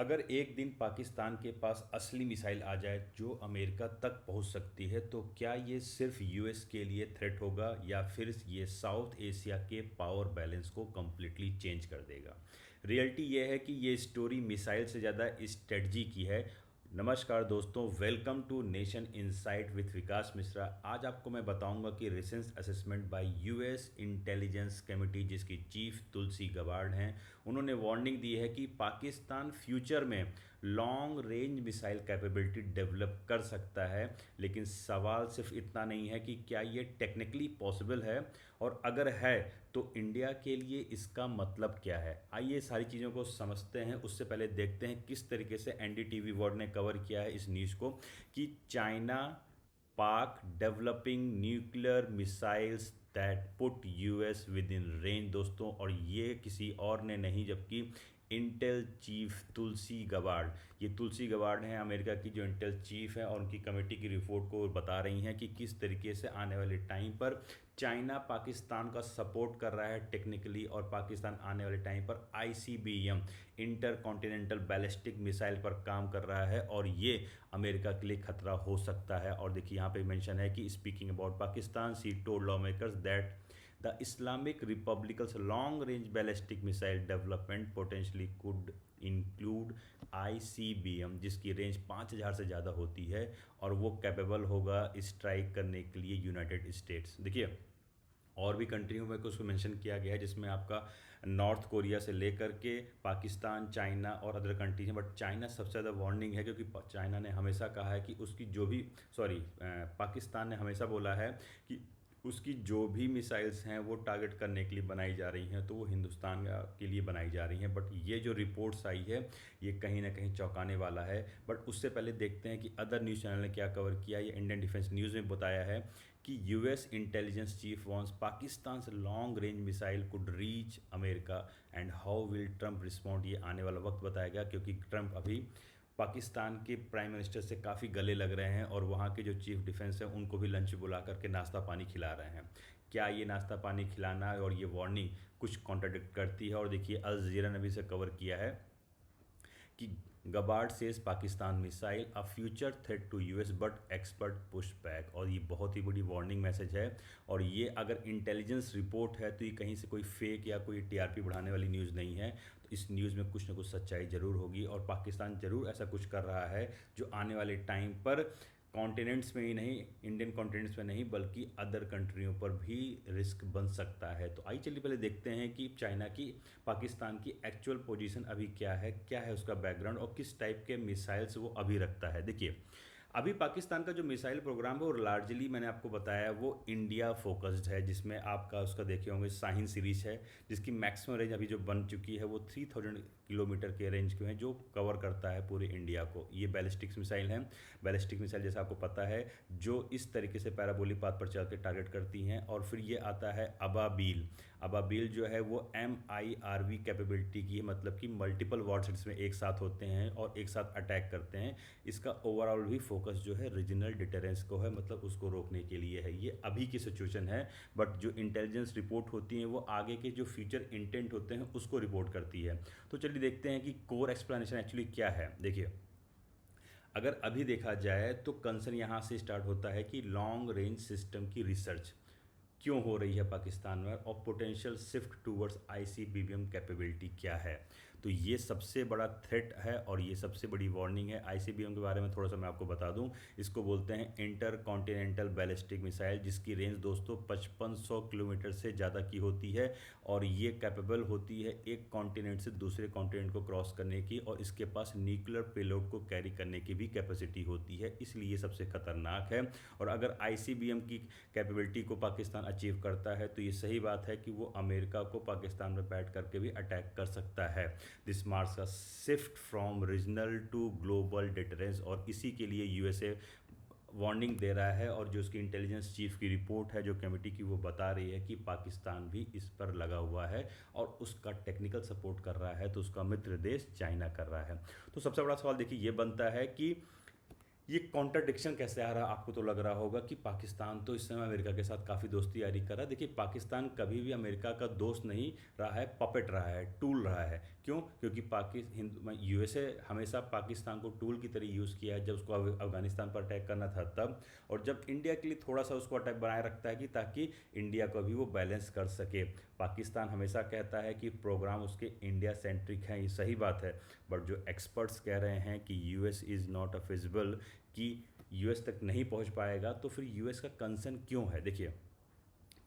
अगर एक दिन पाकिस्तान के पास असली मिसाइल आ जाए जो अमेरिका तक पहुंच सकती है तो क्या ये सिर्फ यूएस के लिए थ्रेट होगा या फिर ये साउथ एशिया के पावर बैलेंस को कम्प्लीटली चेंज कर देगा। रियलिटी ये है कि ये स्टोरी मिसाइल से ज़्यादा स्ट्रेटजी की है। नमस्कार दोस्तों, welcome to nation insight with Vikas Mishra. आज आपको मैं बताऊंगा कि recent assessment by US intelligence committee, जिसकी चीफ तुलसी गबार्ड हैं, उन्होंने वार्निंग दी है कि पाकिस्तान फ्यूचर में long range missile capability develop कर सकता है। लेकिन सवाल सिर्फ इतना नहीं है कि क्या ये टेक्निकली पॉसिबल है, और अगर है तो इंडिया के लिए इसका मतलब क्या है। आइए सारी चीज़ों को समझते हैं। उससे पहले देखते हैं किस तरीके से एनडीटीवी वर्ल्ड ने कवर किया है इस न्यूज़ को कि चाइना पाक developing nuclear missiles that put US with in range. दोस्तों, और ये किसी और ने नहीं जबकि इंटेल चीफ तुलसी गबार्ड, ये तुलसी गबार्ड हैं अमेरिका की जो इंटेल चीफ है, और उनकी कमेटी की रिपोर्ट को बता रही हैं कि किस तरीके से आने वाले टाइम पर चाइना पाकिस्तान का सपोर्ट कर रहा है टेक्निकली, और पाकिस्तान आने वाले टाइम पर ICBM inter continental ballistic missile पर काम कर रहा है, और ये अमेरिका के लिए खतरा हो सकता है। और देखिए यहाँ पे मेंशन है कि speaking about Pakistan, she told law makers that the Islamic republic's long range ballistic missile development potentially could include ICBM, जिसकी रेंज 5000 से ज़्यादा होती है, और वो कैपेबल होगा स्ट्राइक करने के लिए यूनाइटेड स्टेट्स। देखिए और भी कंट्रियों में कुछ मेंशन किया गया है, जिसमें आपका नॉर्थ कोरिया से लेकर के पाकिस्तान, चाइना और अदर कंट्रीज हैं। बट चाइना सबसे ज़्यादा वार्निंग है, क्योंकि चाइना ने हमेशा कहा है कि उसकी जो भी पाकिस्तान ने हमेशा बोला है कि उसकी जो भी मिसाइल्स हैं वो टारगेट करने के लिए बनाई जा रही हैं, तो वो हिंदुस्तान के लिए बनाई जा रही हैं। बट ये जो रिपोर्ट्स आई है ये कहीं ना कहीं चौंकाने वाला है। बट उससे पहले देखते हैं कि अदर न्यूज़ चैनल ने क्या कवर किया। ये इंडियन डिफेंस न्यूज़ में बताया है कि US intelligence chief warns Pakistan long range missile could reach America and how will Trump respond. ये आने वाला वक्त बताएगा, क्योंकि ट्रंप अभी पाकिस्तान के प्राइम मिनिस्टर से काफ़ी गले लग रहे हैं, और वहाँ के जो चीफ डिफेंस हैं उनको भी लंच बुला करके नाश्ता पानी खिला रहे हैं। क्या ये नाश्ता पानी खिलाना और ये वार्निंग कुछ कॉन्ट्राडिक्ट करती है? और देखिए अल जज़ीरा ने भी इसे कवर किया है कि Gabbard says Pakistan missile a future threat to US but expert push back. और ये बहुत ही बड़ी वार्निंग मैसेज है, और ये अगर इंटेलिजेंस रिपोर्ट है तो ये कहीं से कोई फेक या कोई टीआरपी बढ़ाने वाली न्यूज़ नहीं है। तो इस न्यूज़ में कुछ ना कुछ सच्चाई ज़रूर होगी, और पाकिस्तान ज़रूर ऐसा कुछ कर रहा है जो आने वाले टाइम पर कॉन्टिनेंट्स में ही नहीं, इंडियन कॉन्टिनेंट्स में नहीं, बल्कि अदर कंट्रियों पर भी रिस्क बन सकता है। तो आइए चलिए पहले देखते हैं कि चाइना की पाकिस्तान की एक्चुअल पोजीशन अभी क्या है उसका बैकग्राउंड, और किस टाइप के मिसाइल्स वो अभी रखता है। देखिए अभी पाकिस्तान का जो मिसाइल प्रोग्राम है वो लार्जली मैंने आपको बताया वो इंडिया फोकस्ड है, जिसमें आपका उसका देखे होंगे शाहीन सीरीज है, जिसकी मैक्सिमम रेंज अभी जो बन चुकी है वो 3000 किलोमीटर के रेंज के हैं, जो कवर करता है पूरे इंडिया को। ये बैलिस्टिक्स मिसाइल हैं। बैलिस्टिक मिसाइल जैसा आपको पता है जो इस तरीके से पैराबोलिक पाथ पर चल के टारगेट करती हैं। और फिर ये आता है अबाबील। अबाबील जो है वो MIRV कैपेबिलिटी की है, मतलब कि मल्टीपल वारसेट्स में एक साथ होते हैं और एक साथ अटैक करते हैं। इसका ओवरऑल भी फोकस जो है रीजनल डिटरेंस को है, मतलब उसको रोकने के लिए है। ये अभी की सिचुएशन है, बट जो इंटेलिजेंस रिपोर्ट होती है वो आगे के जो फ्यूचर इंटेंट होते हैं उसको रिपोर्ट करती है। तो चलिए देखते हैं कि कोर एक्सप्लेनेशन एक्चुअली क्या है। देखिए अगर अभी देखा जाए तो कंसर्न यहाँ से स्टार्ट होता है कि लॉन्ग रेंज सिस्टम की रिसर्च क्यों हो रही है पाकिस्तान में, और potential shift towards ICBM capability क्या है। तो ये सबसे बड़ा थ्रेट है और ये सबसे बड़ी वार्निंग है। आईसीबीएम के बारे में थोड़ा सा मैं आपको बता दूं, इसको बोलते हैं इंटर कॉन्टिनेंटल बैलिस्टिक मिसाइल, जिसकी रेंज दोस्तों 5500 किलोमीटर से ज़्यादा की होती है, और ये कैपेबल होती है एक कॉन्टिनेंट से दूसरे कॉन्टिनेंट को क्रॉस करने की, और इसके पास न्यूक्लियर पेलोड को कैरी करने की भी कैपेसिटी होती है, इसलिए सबसे खतरनाक है। और अगर आईसीबीएम की कैपेबिलिटी को पाकिस्तान अचीव करता है तो ये सही बात है कि वो अमेरिका को पाकिस्तान में बैठ करके भी अटैक कर सकता है। This marks a shift from regional to global deterrence, और इसी के लिए यूएसए वार्निंग दे रहा है। और जो उसकी इंटेलिजेंस चीफ की रिपोर्ट है जो कमेटी की, वो बता रही है कि पाकिस्तान भी इस पर लगा हुआ है और उसका टेक्निकल सपोर्ट कर रहा है, तो उसका मित्र देश चाइना कर रहा है। तो सबसे बड़ा सवाल देखिए ये बनता है कि ये कॉन्ट्रडिक्शन कैसे आ रहा है? आपको तो लग रहा होगा कि पाकिस्तान तो इस समय अमेरिका के साथ काफ़ी दोस्ती यारी कर रहा है। देखिए, पाकिस्तान कभी भी अमेरिका का दोस्त नहीं रहा है, पपेट रहा है, टूल रहा है। क्यों? क्योंकि यूएसए हमेशा पाकिस्तान को टूल की तरह यूज़ किया है, जब उसको अफगानिस्तान पर अटैक करना था तब, और जब इंडिया के लिए थोड़ा सा उसको अटैक बनाए रखता है कि ताकि इंडिया को भी वो बैलेंस कर सके। पाकिस्तान हमेशा कहता है कि प्रोग्राम उसके इंडिया सेंट्रिक हैं, ये सही बात है, बट जो एक्सपर्ट्स कह रहे हैं कि US is not a feasible, कि यूएस तक नहीं पहुंच पाएगा, तो फिर यूएस का कंसर्न क्यों है? देखिए,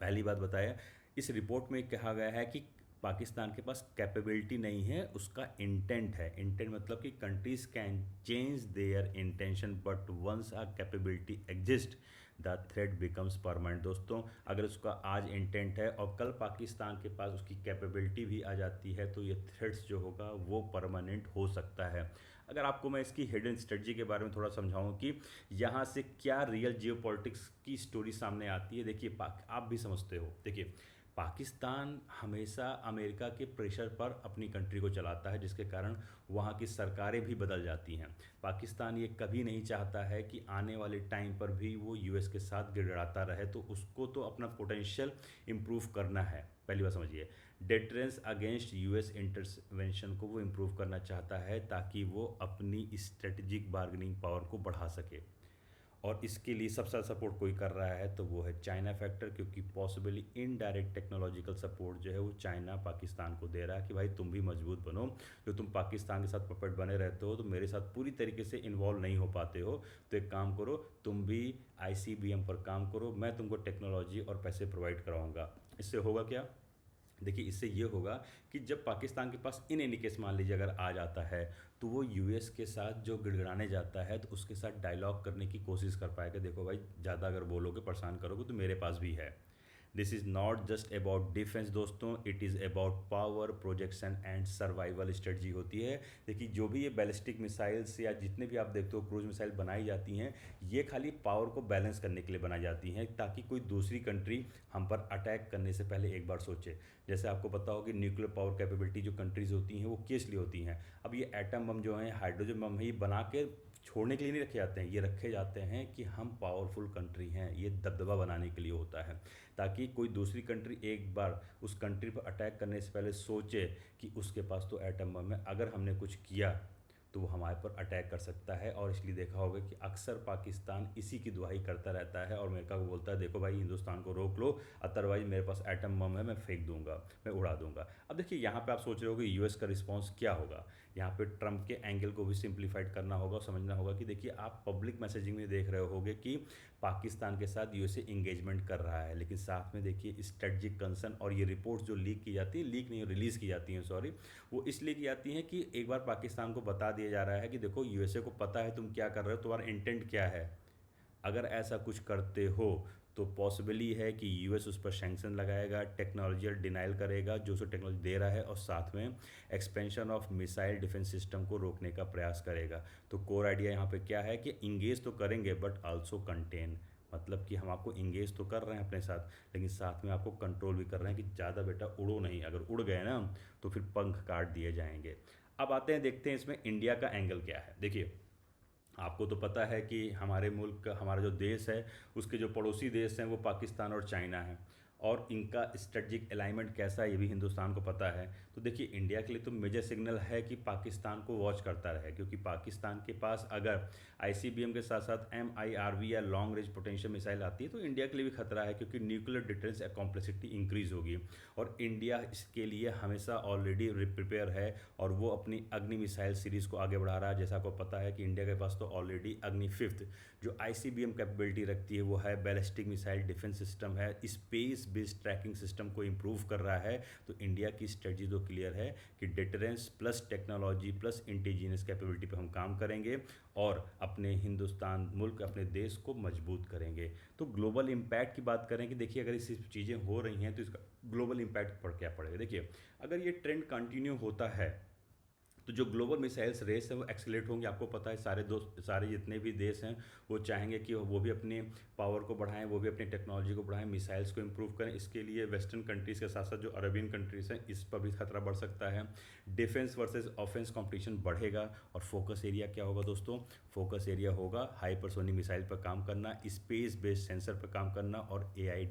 पहली बात बताया, इस रिपोर्ट में कहा गया है कि पाकिस्तान के पास कैपेबिलिटी नहीं है, उसका इंटेंट है। इंटेंट मतलब कि countries can change their intention, but once a capability exist the threat becomes permanent. दोस्तों, अगर उसका आज इंटेंट है और कल पाकिस्तान के पास उसकी कैपेबिलिटी भी आ जाती है, तो ये थ्रेट्स जो होगा वो परमानेंट हो सकता है। अगर आपको मैं इसकी हिडन स्ट्रेटजी के बारे में थोड़ा समझाऊं कि यहाँ से क्या रियल जियोपॉलिटिक्स की स्टोरी सामने आती है, देखिए आप भी समझते हो। देखिए, पाकिस्तान हमेशा अमेरिका के प्रेशर पर अपनी कंट्री को चलाता है, जिसके कारण वहाँ की सरकारें भी बदल जाती हैं। पाकिस्तान ये कभी नहीं चाहता है कि आने वाले टाइम पर भी वो यूएस के साथ गिड़गिड़ाता रहे, तो उसको तो अपना पोटेंशियल इम्प्रूव करना है। पहली बात समझिए, डेटरेंस अगेंस्ट यूएस इंटरवेंशन को वो इम्प्रूव करना चाहता है, ताकि वो अपनी स्ट्रेटजिक बार्गेनिंग पावर को बढ़ा सके। और इसके लिए सबसे ज़्यादा सपोर्ट कोई कर रहा है तो वो है चाइना फैक्टर, क्योंकि पॉसिबली इनडायरेक्ट टेक्नोलॉजिकल सपोर्ट जो है वो चाइना पाकिस्तान को दे रहा है कि भाई तुम भी मजबूत बनो। जो तुम पाकिस्तान के साथ पपेट बने रहते हो, तो मेरे साथ पूरी तरीके से इन्वॉल्व नहीं हो पाते हो, तो एक काम करो, तुम भी आईसीबीएम पर काम करो, मैं तुमको टेक्नोलॉजी और पैसे प्रोवाइड कराऊंगा। इससे होगा क्या? देखिए, इससे ये होगा कि जब पाकिस्तान के पास इन एनी केस मान लीजिए अगर आ जाता है, तो वो यूएस के साथ जो गिड़गिड़ाने जाता है तो उसके साथ डायलॉग करने की कोशिश कर पाएगा। देखो भाई, ज़्यादा अगर बोलोगे, परेशान करोगे, तो मेरे पास भी है। This is not just about defence दोस्तों, it is about power projection and survival strategy होती है। देखिए, जो भी ये बैलिस्टिक मिसाइल्स या जितने भी आप देखते हो क्रूज मिसाइल बनाई जाती हैं, ये खाली पावर को बैलेंस करने के लिए बनाई जाती हैं, ताकि कोई दूसरी कंट्री हम पर अटैक करने से पहले एक बार सोचे। जैसे आपको पता हो कि न्यूक्लियर पावर कैपेबिलिटी जो कंट्रीज़ होती हैं वो किस लिए होती हैं? अब ये एटम बम जो हैं, हाइड्रोजन बम है, ये बना के छोड़ने के लिए नहीं रखे जाते हैं, ये रखे जाते हैं कि हम पावरफुल कंट्री हैं, ये दबदबा बनाने के लिए होता है, ताकि कोई दूसरी कंट्री एक बार उस कंट्री पर अटैक करने से पहले सोचे कि उसके पास तो एटम बम है, अगर हमने कुछ किया तो वो हमारे पर अटैक कर सकता है। और इसलिए देखा होगा कि अक्सर पाकिस्तान इसी की दुहाई करता रहता है और अमेरिका को बोलता है, देखो भाई, हिंदुस्तान को रोक लो, अदरवाइज मेरे पास एटम बम है, मैं फेंक दूंगा, मैं उड़ा दूंगा। अब देखिए, यहाँ पे आप सोच रहे हो कि यूएस का रिस्पॉन्स क्या होगा। यहाँ पे ट्रंप के एंगल को भी सिंप्लीफाइड करना होगा और समझना होगा कि देखिए, आप पब्लिक मैसेजिंग में देख रहे होगे कि पाकिस्तान के साथ यूएसए इंगेजमेंट कर रहा है, लेकिन साथ में देखिए स्ट्रेटजिक कंसर्न, और ये रिपोर्ट्स जो लीक की जाती है, लीक नहीं रिलीज़ की जाती हैं, सॉरी, वो इसलिए की जाती हैं कि एक बार पाकिस्तान को बता दिया जा रहा है कि देखो, यूएसए को पता है तुम क्या कर रहे हो, तुम्हारा इंटेंट क्या है। अगर ऐसा कुछ करते हो तो पॉसिबली है कि यूएस उस पर सैंक्शन लगाएगा, टेक्नोलॉजिकल डिनाइल करेगा जो उसे टेक्नोलॉजी दे रहा है, और साथ में expansion of missile defence system को रोकने का प्रयास करेगा। तो कोर आइडिया यहाँ पे क्या है कि इंगेज तो करेंगे बट आल्सो कंटेन, मतलब कि हम आपको इंगेज तो कर रहे हैं अपने साथ, लेकिन साथ में आपको कंट्रोल भी कर रहे हैं कि ज़्यादा बेटा उड़ो नहीं, अगर उड़ गए ना तो फिर पंख काट दिए जाएंगे। अब आते हैं, देखते हैं इसमें इंडिया का एंगल क्या है। देखिए, आपको तो पता है कि हमारे मुल्क, हमारा जो देश है, उसके जो पड़ोसी देश हैं वो पाकिस्तान और चाइना हैं, और इनका स्ट्रेटजिक अलाइनमेंट कैसा है ये भी हिंदुस्तान को पता है। तो देखिए, इंडिया के लिए तो मेजर सिग्नल है कि पाकिस्तान को वॉच करता रहे, क्योंकि पाकिस्तान के पास अगर आईसीबीएम के साथ साथ एमआईआरवी या लॉन्ग रेंज पोटेंशियल मिसाइल आती है तो इंडिया के लिए भी खतरा है, क्योंकि न्यूक्लियर डिटेंस कॉम्प्लेक्सिटी इंक्रीज होगी, और इंडिया इसके लिए हमेशा ऑलरेडी प्रिपेयर है, और वो अपनी अग्नि मिसाइल सीरीज़ को आगे बढ़ा रहा है। जैसा आपको पता है कि इंडिया के पास तो ऑलरेडी अग्नि फिफ्थ जो आईसीबीएम कैपेबिलिटी रखती है वो है, बैलिस्टिक मिसाइल डिफेंस सिस्टम है, स्पेस बेस्ड ट्रैकिंग सिस्टम को इम्प्रूव कर रहा है। तो इंडिया की स्ट्रेटजी तो क्लियर है कि deterrence plus technology plus intelligence capability पे हम काम करेंगे, और अपने हिंदुस्तान मुल्क, अपने देश को मजबूत करेंगे। तो ग्लोबल इम्पैक्ट की बात करें कि देखिए, अगर इसी चीज़ें हो रही हैं तो इसका ग्लोबल इम्पैक्ट पर क्या पड़ेगा। देखिए, अगर ये ट्रेंड कंटिन्यू होता है तो जो ग्लोबल मिसाइल्स रेस है वो एक्सीलरेट होंगे। आपको पता है सारे जितने भी देश हैं वो चाहेंगे कि वो भी अपने पावर को बढ़ाएं, वो भी अपनी टेक्नोलॉजी को बढ़ाएं, मिसाइल्स को इम्प्रूव करें। इसके लिए वेस्टर्न कंट्रीज़ के साथ साथ जो अरबियन कंट्रीज़ हैं इस पर भी खतरा बढ़ सकता है। डिफेंस वर्सेस ऑफेंस कंपटीशन बढ़ेगा। और फोकस एरिया क्या होगा दोस्तों? फोकस एरिया होगा हाइपरसोनिक मिसाइल पर काम करना, स्पेस बेस्ड सेंसर पर काम करना और एआई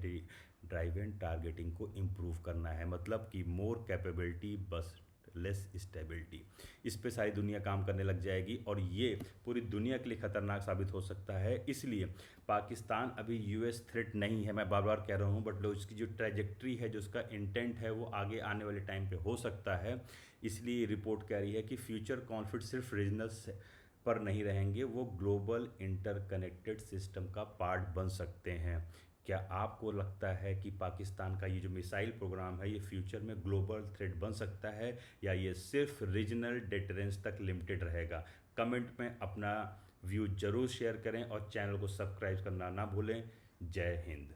ड्राइवन टारगेटिंग को इम्प्रूव करना है। मतलब कि मोर कैपेबिलिटी बस लेस स्टेबिलिटी, इस पे सारी दुनिया काम करने लग जाएगी और ये पूरी दुनिया के लिए खतरनाक साबित हो सकता है। इसलिए पाकिस्तान अभी यूएस थ्रेट नहीं है, मैं बार बार कह रहा हूँ, बट उसकी जो ट्रैजेक्टरी है, जो उसका इंटेंट है, वो आगे आने वाले टाइम पे हो सकता है। इसलिए रिपोर्ट कह रही है कि फ्यूचर कॉन्फ्लिक्ट सिर्फ रीजनल पर नहीं रहेंगे, वो ग्लोबल इंटरकनेक्टेड सिस्टम का पार्ट बन सकते हैं। क्या आपको लगता है कि पाकिस्तान का ये जो मिसाइल प्रोग्राम है ये फ्यूचर में ग्लोबल थ्रेट बन सकता है या ये सिर्फ रीजनल डिटरेंस तक लिमिटेड रहेगा? कमेंट में अपना व्यू जरूर शेयर करें और चैनल को सब्सक्राइब करना ना भूलें। जय हिंद।